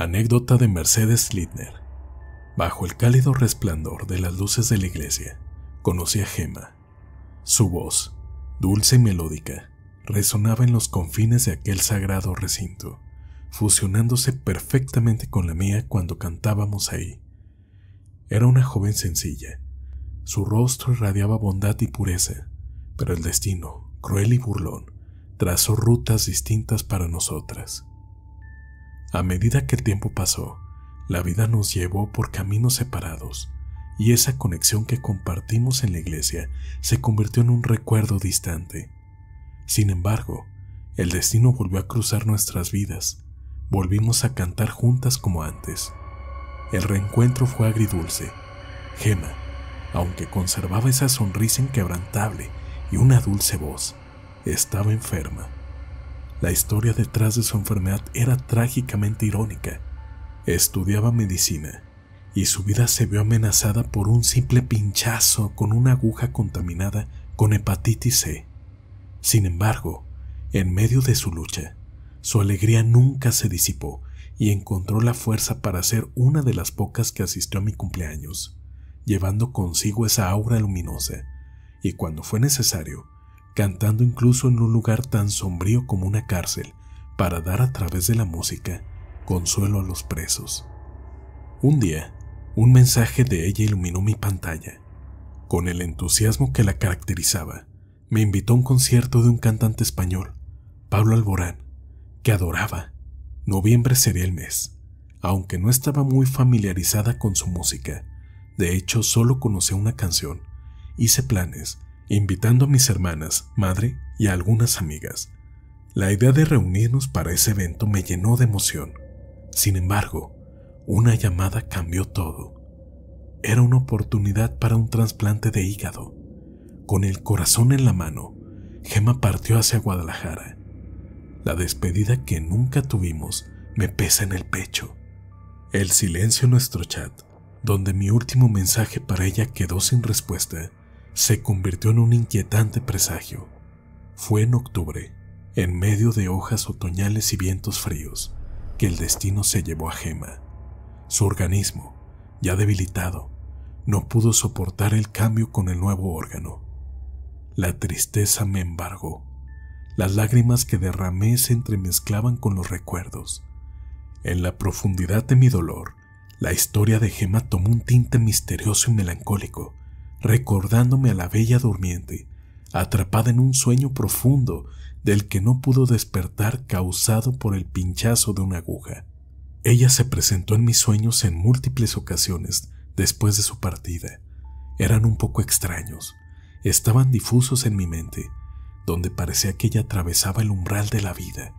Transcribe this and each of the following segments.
Anécdota de Mercedes Lidner. Bajo el cálido resplandor de las luces de la iglesia, conocí a Gemma. Su voz, dulce y melódica, resonaba en los confines de aquel sagrado recinto, fusionándose perfectamente con la mía cuando cantábamos ahí. Era una joven sencilla. Su rostro irradiaba bondad y pureza, pero el destino, cruel y burlón, trazó rutas distintas para nosotras. A medida que el tiempo pasó, la vida nos llevó por caminos separados, y esa conexión que compartimos en la iglesia se convirtió en un recuerdo distante. Sin embargo, el destino volvió a cruzar nuestras vidas. Volvimos a cantar juntas como antes. El reencuentro fue agridulce. Gemma, aunque conservaba esa sonrisa inquebrantable y una dulce voz, estaba enferma. La historia detrás de su enfermedad era trágicamente irónica. Estudiaba medicina y su vida se vio amenazada por un simple pinchazo con una aguja contaminada con hepatitis C. Sin embargo, en medio de su lucha, su alegría nunca se disipó y encontró la fuerza para ser una de las pocas que asistió a mi cumpleaños, llevando consigo esa aura luminosa, y cuando fue necesario, cantando incluso en un lugar tan sombrío como una cárcel, para dar a través de la música consuelo a los presos. Un día, un mensaje de ella iluminó mi pantalla. Con el entusiasmo que la caracterizaba, me invitó a un concierto de un cantante español, Pablo Alborán, que adoraba. Noviembre sería el mes, aunque no estaba muy familiarizada con su música. De hecho, solo conocía una canción. Hice planes, invitando a mis hermanas, madre y a algunas amigas. La idea de reunirnos para ese evento me llenó de emoción. Sin embargo, una llamada cambió todo. Era una oportunidad para un trasplante de hígado. Con el corazón en la mano, Gemma partió hacia Guadalajara. La despedida que nunca tuvimos me pesa en el pecho. El silencio en nuestro chat, donde mi último mensaje para ella quedó sin respuesta, se convirtió en un inquietante presagio. Fue en octubre, en medio de hojas otoñales y vientos fríos, que el destino se llevó a Gemma. Su organismo, ya debilitado, no pudo soportar el cambio con el nuevo órgano. La tristeza me embargó. Las lágrimas que derramé se entremezclaban con los recuerdos. En la profundidad de mi dolor, la historia de Gemma tomó un tinte misterioso y melancólico, recordándome a la bella durmiente, atrapada en un sueño profundo del que no pudo despertar causado por el pinchazo de una aguja. Ella se presentó en mis sueños en múltiples ocasiones después de su partida. Eran un poco extraños, estaban difusos en mi mente, donde parecía que ella atravesaba el umbral de la vida,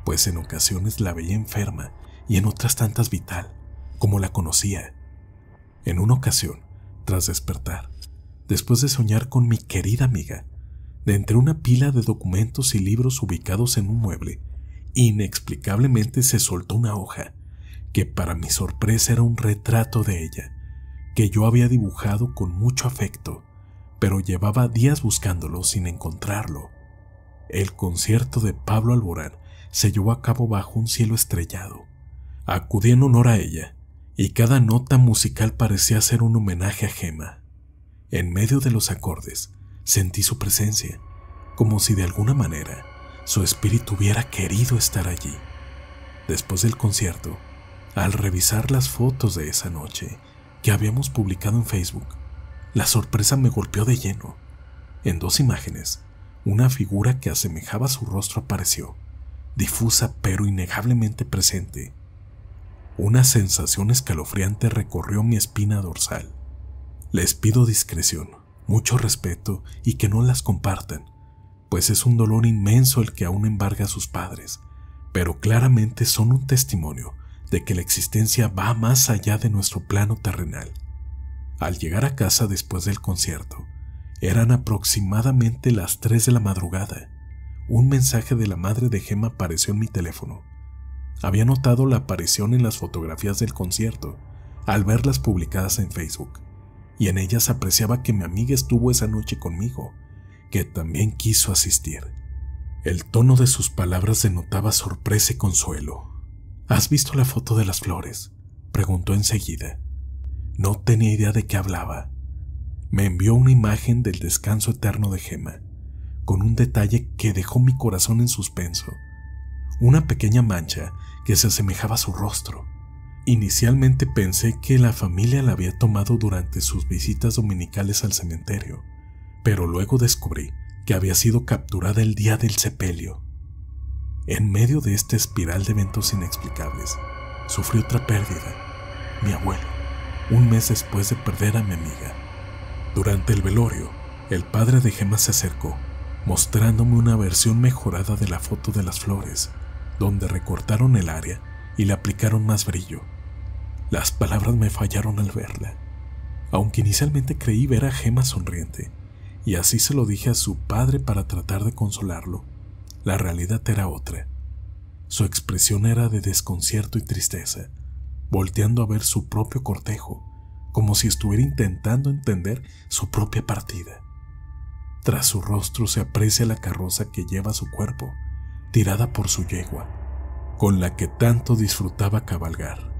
pues en ocasiones la veía enferma y en otras tantas vital, como la conocía. En una ocasión, tras despertar, después de soñar con mi querida amiga, de entre una pila de documentos y libros ubicados en un mueble, inexplicablemente se soltó una hoja, que para mi sorpresa era un retrato de ella, que yo había dibujado con mucho afecto, pero llevaba días buscándolo sin encontrarlo. El concierto de Pablo Alborán se llevó a cabo bajo un cielo estrellado. Acudí en honor a ella, y cada nota musical parecía ser un homenaje a Gemma. En medio de los acordes, sentí su presencia, como si de alguna manera su espíritu hubiera querido estar allí. Después del concierto, al revisar las fotos de esa noche que habíamos publicado en Facebook, la sorpresa me golpeó de lleno. En dos imágenes, una figura que asemejaba su rostro apareció, difusa pero innegablemente presente. Una sensación escalofriante recorrió mi espina dorsal. Les pido discreción, mucho respeto y que no las compartan, pues es un dolor inmenso el que aún embarga a sus padres, pero claramente son un testimonio de que la existencia va más allá de nuestro plano terrenal. Al llegar a casa después del concierto, eran aproximadamente las 3 de la madrugada. Un mensaje de la madre de Gemma apareció en mi teléfono. Había notado la aparición en las fotografías del concierto, al verlas publicadas en Facebook, y en ellas apreciaba que mi amiga estuvo esa noche conmigo, que también quiso asistir. El tono de sus palabras denotaba sorpresa y consuelo. ¿Has visto la foto de las flores?, preguntó enseguida. No tenía idea de qué hablaba. Me envió una imagen del descanso eterno de Gemma, con un detalle que dejó mi corazón en suspenso. Una pequeña mancha que se asemejaba a su rostro. Inicialmente pensé que la familia la había tomado durante sus visitas dominicales al cementerio, pero luego descubrí que había sido capturada el día del sepelio. En medio de esta espiral de eventos inexplicables, sufrí otra pérdida, mi abuelo, un mes después de perder a mi amiga. Durante el velorio, el padre de Gemma se acercó, mostrándome una versión mejorada de la foto de las flores, donde recortaron el área y le aplicaron más brillo. Las palabras me fallaron al verla. Aunque inicialmente creí ver a Gemma sonriente, y así se lo dije a su padre para tratar de consolarlo, la realidad era otra. Su expresión era de desconcierto y tristeza, volteando a ver su propio cortejo, como si estuviera intentando entender su propia partida. Tras su rostro se aprecia la carroza que lleva su cuerpo, tirada por su yegua, con la que tanto disfrutaba cabalgar.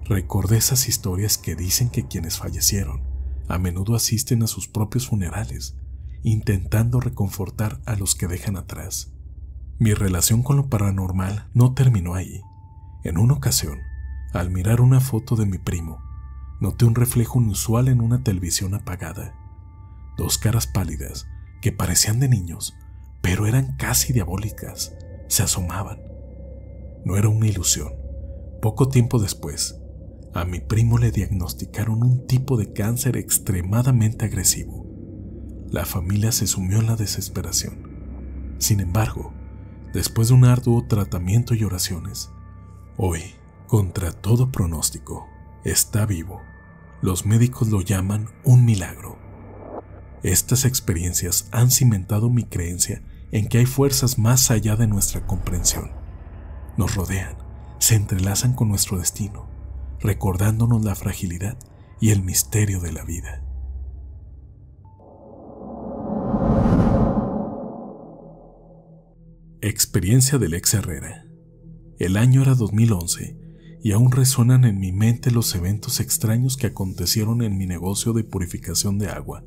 Recordé esas historias que dicen que quienes fallecieron a menudo asisten a sus propios funerales, intentando reconfortar a los que dejan atrás. Mi relación con lo paranormal no terminó ahí. En una ocasión, al mirar una foto de mi primo, noté un reflejo inusual en una televisión apagada. Dos caras pálidas, que parecían de niños, pero eran casi diabólicas, se asomaban. No era una ilusión. Poco tiempo después, a mi primo le diagnosticaron un tipo de cáncer extremadamente agresivo. La familia se sumió en la desesperación. Sin embargo, después de un arduo tratamiento y oraciones, hoy, contra todo pronóstico, está vivo. Los médicos lo llaman un milagro. Estas experiencias han cimentado mi creencia en que hay fuerzas más allá de nuestra comprensión. Nos rodean, se entrelazan con nuestro destino, recordándonos la fragilidad y el misterio de la vida. Experiencia del ex Herrera. El año era 2011 y aún resuenan en mi mente los eventos extraños que acontecieron en mi negocio de purificación de agua.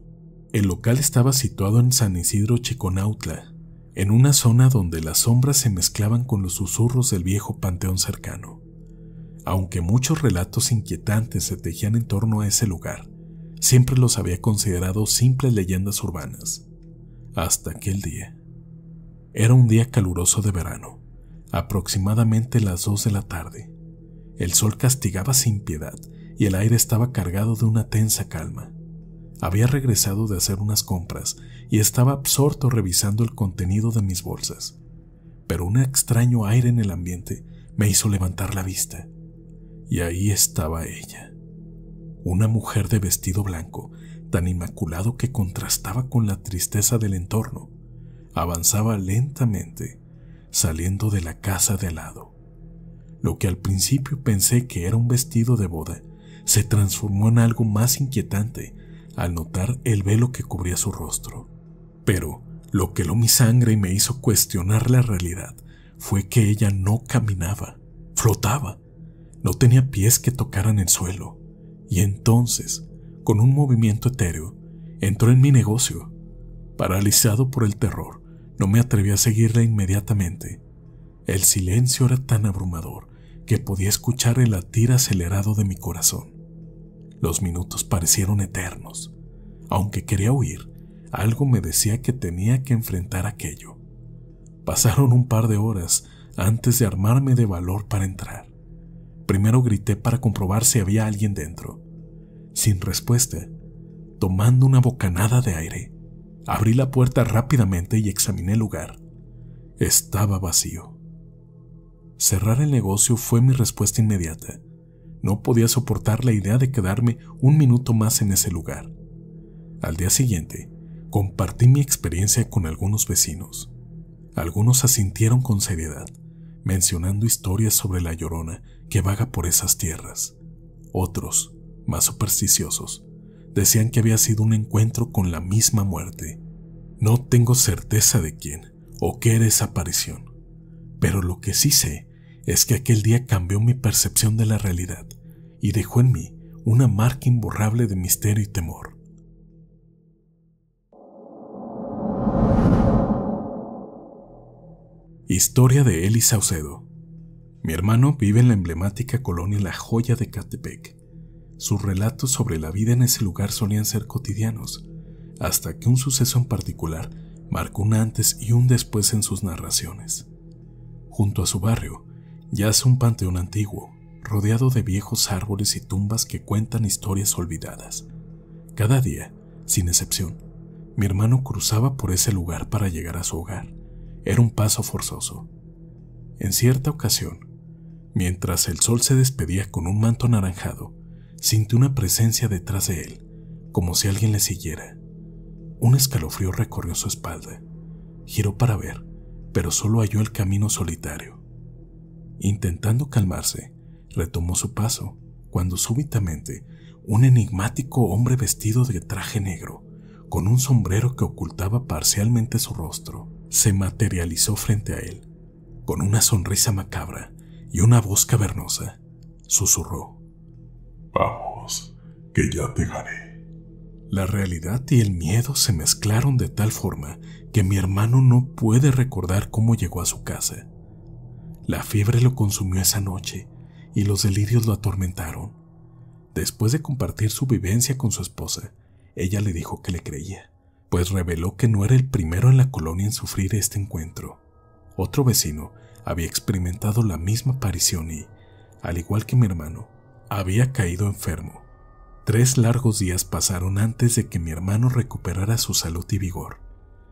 El local estaba situado en San Isidro Chiconautla, en una zona donde las sombras se mezclaban con los susurros del viejo panteón cercano. Aunque muchos relatos inquietantes se tejían en torno a ese lugar, siempre los había considerado simples leyendas urbanas. Hasta aquel día. Era un día caluroso de verano, aproximadamente las 2 de la tarde. El sol castigaba sin piedad y el aire estaba cargado de una tensa calma. Había regresado de hacer unas compras y estaba absorto revisando el contenido de mis bolsas. Pero un extraño aire en el ambiente me hizo levantar la vista. Y ahí estaba ella. Una mujer de vestido blanco, tan inmaculado que contrastaba con la tristeza del entorno. Avanzaba lentamente, saliendo de la casa de al lado. Lo que al principio pensé que era un vestido de boda, se transformó en algo más inquietante al notar el velo que cubría su rostro. Pero lo que heló mi sangre y me hizo cuestionar la realidad fue que ella no caminaba, flotaba. No tenía pies que tocaran el suelo, y entonces, con un movimiento etéreo, entró en mi negocio. Paralizado por el terror, no me atreví a seguirla inmediatamente. El silencio era tan abrumador que podía escuchar el latir acelerado de mi corazón. Los minutos parecieron eternos. Aunque quería huir, algo me decía que tenía que enfrentar aquello. Pasaron un par de horas antes de armarme de valor para entrar. Primero grité para comprobar si había alguien dentro. Sin respuesta, tomando una bocanada de aire, abrí la puerta rápidamente y examiné el lugar. Estaba vacío. Cerrar el negocio fue mi respuesta inmediata. No podía soportar la idea de quedarme un minuto más en ese lugar. Al día siguiente, compartí mi experiencia con algunos vecinos. Algunos asintieron con seriedad, mencionando historias sobre la Llorona que vaga por esas tierras. Otros, más supersticiosos, decían que había sido un encuentro con la misma muerte. No tengo certeza de quién o qué era esa aparición, pero lo que sí sé es que aquel día cambió mi percepción de la realidad y dejó en mí una marca imborrable de misterio y temor. Historia de Eli Saucedo. Mi hermano vive en la emblemática colonia La Joya de Catepec. Sus relatos sobre la vida en ese lugar solían ser cotidianos, hasta que un suceso en particular marcó un antes y un después en sus narraciones. Junto a su barrio yace un panteón antiguo, rodeado de viejos árboles y tumbas que cuentan historias olvidadas. Cada día, sin excepción, mi hermano cruzaba por ese lugar para llegar a su hogar. Era un paso forzoso. En cierta ocasión, mientras el sol se despedía con un manto anaranjado, sintió una presencia detrás de él, como si alguien le siguiera. Un escalofrío recorrió su espalda. Giró para ver, pero solo halló el camino solitario. Intentando calmarse, retomó su paso, cuando súbitamente un enigmático hombre vestido de traje negro, con un sombrero que ocultaba parcialmente su rostro, se materializó frente a él. Con una sonrisa macabra y una voz cavernosa, susurró: «Vamos, que ya te gané». La realidad y el miedo se mezclaron de tal forma que mi hermano no puede recordar cómo llegó a su casa. La fiebre lo consumió esa noche y los delirios lo atormentaron. Después de compartir su vivencia con su esposa, ella le dijo que le creía, pues reveló que no era el primero en la colonia en sufrir este encuentro. Otro vecino había experimentado la misma aparición y, al igual que mi hermano, había caído enfermo. 3 largos días pasaron antes de que mi hermano recuperara su salud y vigor.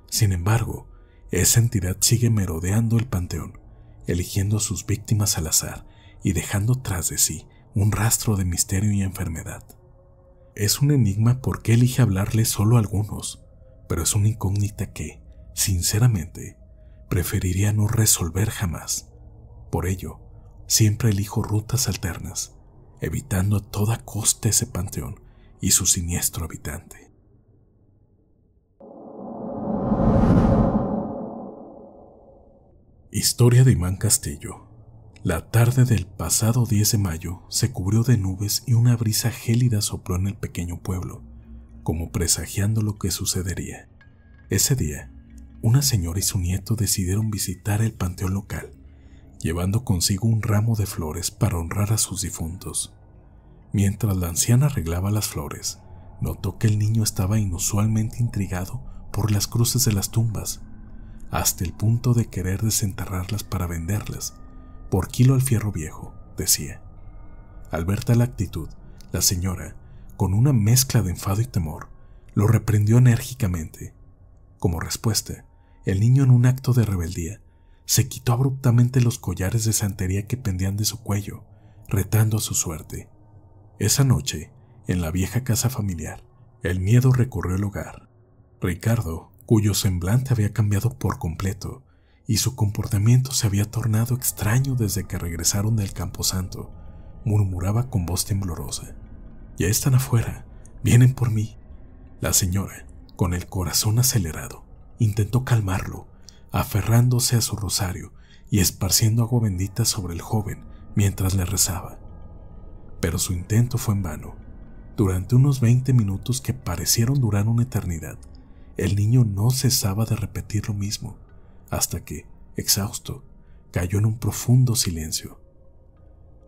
Sin embargo, esa entidad sigue merodeando el panteón, eligiendo a sus víctimas al azar y dejando tras de sí un rastro de misterio y enfermedad. Es un enigma por qué elige hablarle solo a algunos, pero es una incógnita que, sinceramente, preferiría no resolver jamás. Por ello, siempre elijo rutas alternas, evitando a toda costa ese panteón y su siniestro habitante. Historia de Imán Castillo. La tarde del pasado 10 de mayo se cubrió de nubes y una brisa gélida sopló en el pequeño pueblo, como presagiando lo que sucedería. Ese día, una señora y su nieto decidieron visitar el panteón local, llevando consigo un ramo de flores para honrar a sus difuntos. Mientras la anciana arreglaba las flores, notó que el niño estaba inusualmente intrigado por las cruces de las tumbas, hasta el punto de querer desenterrarlas para venderlas, por kilo al fierro viejo, decía. Al ver tal actitud, la señora, con una mezcla de enfado y temor, lo reprendió enérgicamente. Como respuesta, el niño, en un acto de rebeldía, se quitó abruptamente los collares de santería que pendían de su cuello, retando a su suerte. Esa noche, en la vieja casa familiar, el miedo recorrió el hogar. Ricardo, cuyo semblante había cambiado por completo y su comportamiento se había tornado extraño desde que regresaron del camposanto, murmuraba con voz temblorosa: «Ya están afuera, vienen por mí». La señora, con el corazón acelerado, intentó calmarlo, aferrándose a su rosario y esparciendo agua bendita sobre el joven mientras le rezaba. Pero su intento fue en vano. Durante unos 20 minutos que parecieron durar una eternidad, el niño no cesaba de repetir lo mismo, hasta que, exhausto, cayó en un profundo silencio.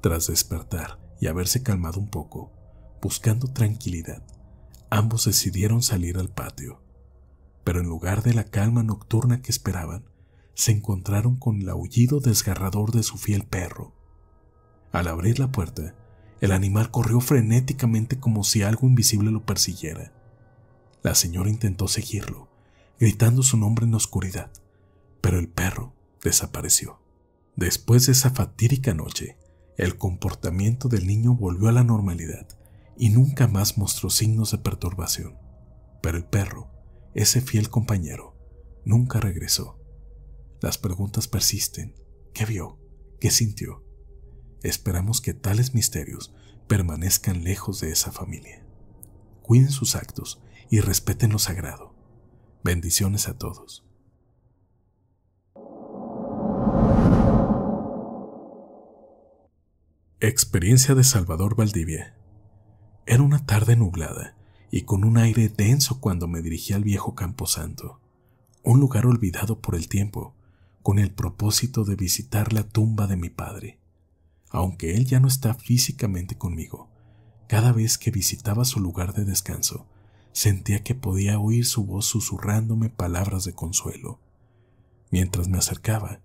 Tras despertar y haberse calmado un poco, buscando tranquilidad, ambos decidieron salir al patio. Pero en lugar de la calma nocturna que esperaban, se encontraron con el aullido desgarrador de su fiel perro. Al abrir la puerta, el animal corrió frenéticamente como si algo invisible lo persiguiera. La señora intentó seguirlo, gritando su nombre en la oscuridad, pero el perro desapareció. Después de esa fatídica noche, el comportamiento del niño volvió a la normalidad y nunca más mostró signos de perturbación. Pero el perro, ese fiel compañero, nunca regresó. Las preguntas persisten. ¿Qué vio? ¿Qué sintió? Esperamos que tales misterios permanezcan lejos de esa familia. Cuiden sus actos y respeten lo sagrado. Bendiciones a todos. Experiencia de Salvador Valdivia. Era una tarde nublada y con un aire denso cuando me dirigí al viejo Camposanto, un lugar olvidado por el tiempo, con el propósito de visitar la tumba de mi padre. Aunque él ya no está físicamente conmigo, cada vez que visitaba su lugar de descanso, sentía que podía oír su voz susurrándome palabras de consuelo. Mientras me acercaba,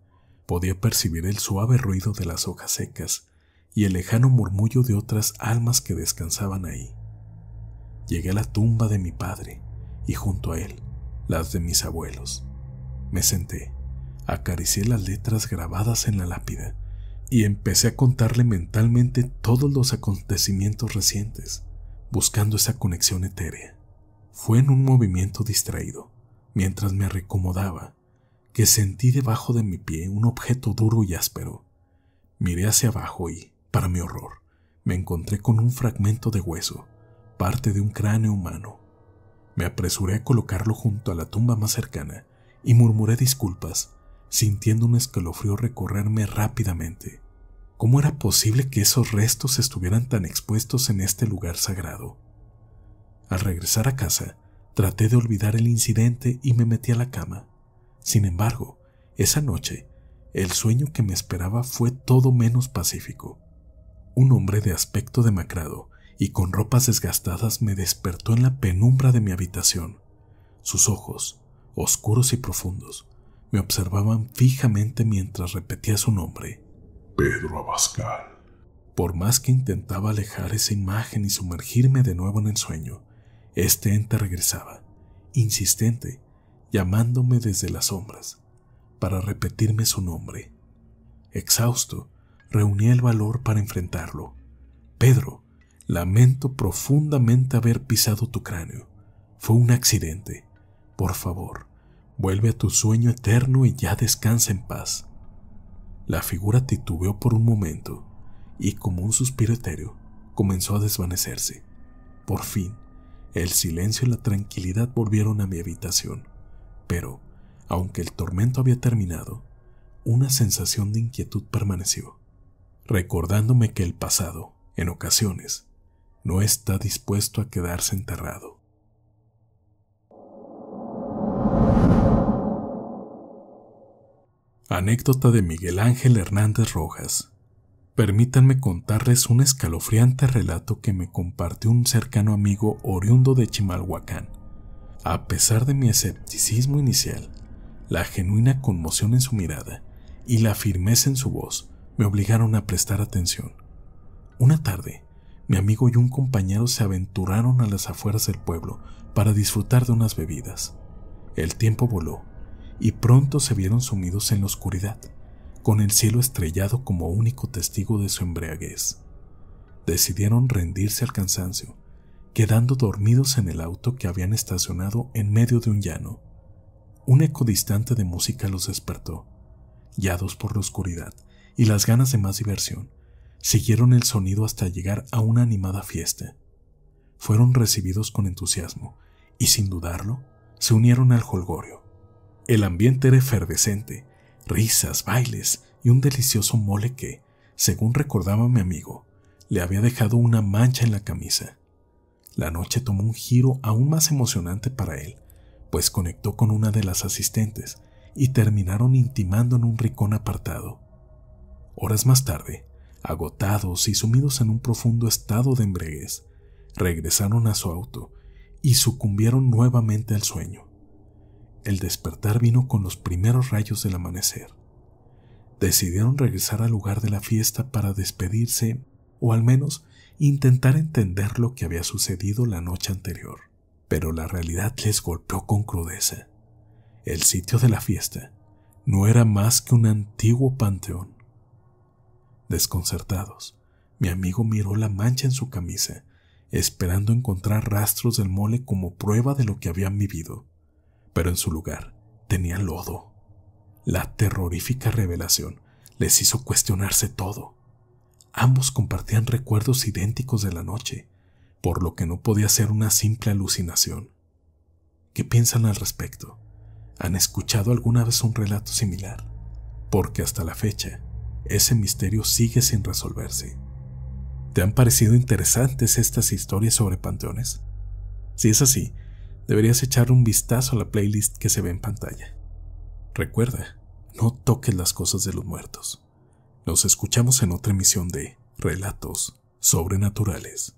podía percibir el suave ruido de las hojas secas y el lejano murmullo de otras almas que descansaban ahí. Llegué a la tumba de mi padre y junto a él, las de mis abuelos. Me senté, acaricié las letras grabadas en la lápida y empecé a contarle mentalmente todos los acontecimientos recientes, buscando esa conexión etérea. Fue en un movimiento distraído, mientras me reacomodaba, que sentí debajo de mi pie un objeto duro y áspero. Miré hacia abajo y, para mi horror, me encontré con un fragmento de hueso, parte de un cráneo humano. Me apresuré a colocarlo junto a la tumba más cercana y murmuré disculpas, sintiendo un escalofrío recorrerme rápidamente. ¿Cómo era posible que esos restos estuvieran tan expuestos en este lugar sagrado? Al regresar a casa, traté de olvidar el incidente y me metí a la cama. Sin embargo, esa noche, el sueño que me esperaba fue todo menos pacífico. Un hombre de aspecto demacrado y con ropas desgastadas me despertó en la penumbra de mi habitación. Sus ojos, oscuros y profundos, me observaban fijamente mientras repetía su nombre. Pedro Abascal. Por más que intentaba alejar esa imagen y sumergirme de nuevo en el sueño, este ente regresaba, insistente, llamándome desde las sombras, para repetirme su nombre. Exhausto, reuní el valor para enfrentarlo. Pedro, lamento profundamente haber pisado tu cráneo. Fue un accidente. Por favor, vuelve a tu sueño eterno y ya descansa en paz. La figura titubeó por un momento y, como un suspiro etéreo, comenzó a desvanecerse. Por fin, el silencio y la tranquilidad volvieron a mi habitación, pero, aunque el tormento había terminado, una sensación de inquietud permaneció, recordándome que el pasado, en ocasiones, no está dispuesto a quedarse enterrado. Anécdota de Miguel Ángel Hernández Rojas. Permítanme contarles un escalofriante relato que me compartió un cercano amigo oriundo de Chimalhuacán. A pesar de mi escepticismo inicial, la genuina conmoción en su mirada y la firmeza en su voz me obligaron a prestar atención. Una tarde, mi amigo y un compañero se aventuraron a las afueras del pueblo para disfrutar de unas bebidas. El tiempo voló y pronto se vieron sumidos en la oscuridad, con el cielo estrellado como único testigo de su embriaguez. Decidieron rendirse al cansancio, quedando dormidos en el auto que habían estacionado en medio de un llano. Un eco distante de música los despertó. Guiados por la oscuridad y las ganas de más diversión, siguieron el sonido hasta llegar a una animada fiesta. Fueron recibidos con entusiasmo y, sin dudarlo, se unieron al jolgorio. El ambiente era efervescente, risas, bailes y un delicioso mole que, según recordaba mi amigo, le había dejado una mancha en la camisa. La noche tomó un giro aún más emocionante para él, pues conectó con una de las asistentes y terminaron intimando en un rincón apartado. Horas más tarde, agotados y sumidos en un profundo estado de embriaguez, regresaron a su auto y sucumbieron nuevamente al sueño. El despertar vino con los primeros rayos del amanecer. Decidieron regresar al lugar de la fiesta para despedirse, o al menos intentar entender lo que había sucedido la noche anterior. Pero la realidad les golpeó con crudeza. El sitio de la fiesta no era más que un antiguo panteón. Desconcertados, mi amigo miró la mancha en su camisa, esperando encontrar rastros del mole como prueba de lo que habían vivido. Pero en su lugar tenía lodo. La terrorífica revelación les hizo cuestionarse todo. Ambos compartían recuerdos idénticos de la noche, por lo que no podía ser una simple alucinación. ¿Qué piensan al respecto? ¿Han escuchado alguna vez un relato similar? Porque hasta la fecha, ese misterio sigue sin resolverse. ¿Te han parecido interesantes estas historias sobre panteones? Si es así, deberías echar un vistazo a la playlist que se ve en pantalla. Recuerda, no toques las cosas de los muertos. Nos escuchamos en otra emisión de Relatos Sobrenaturales.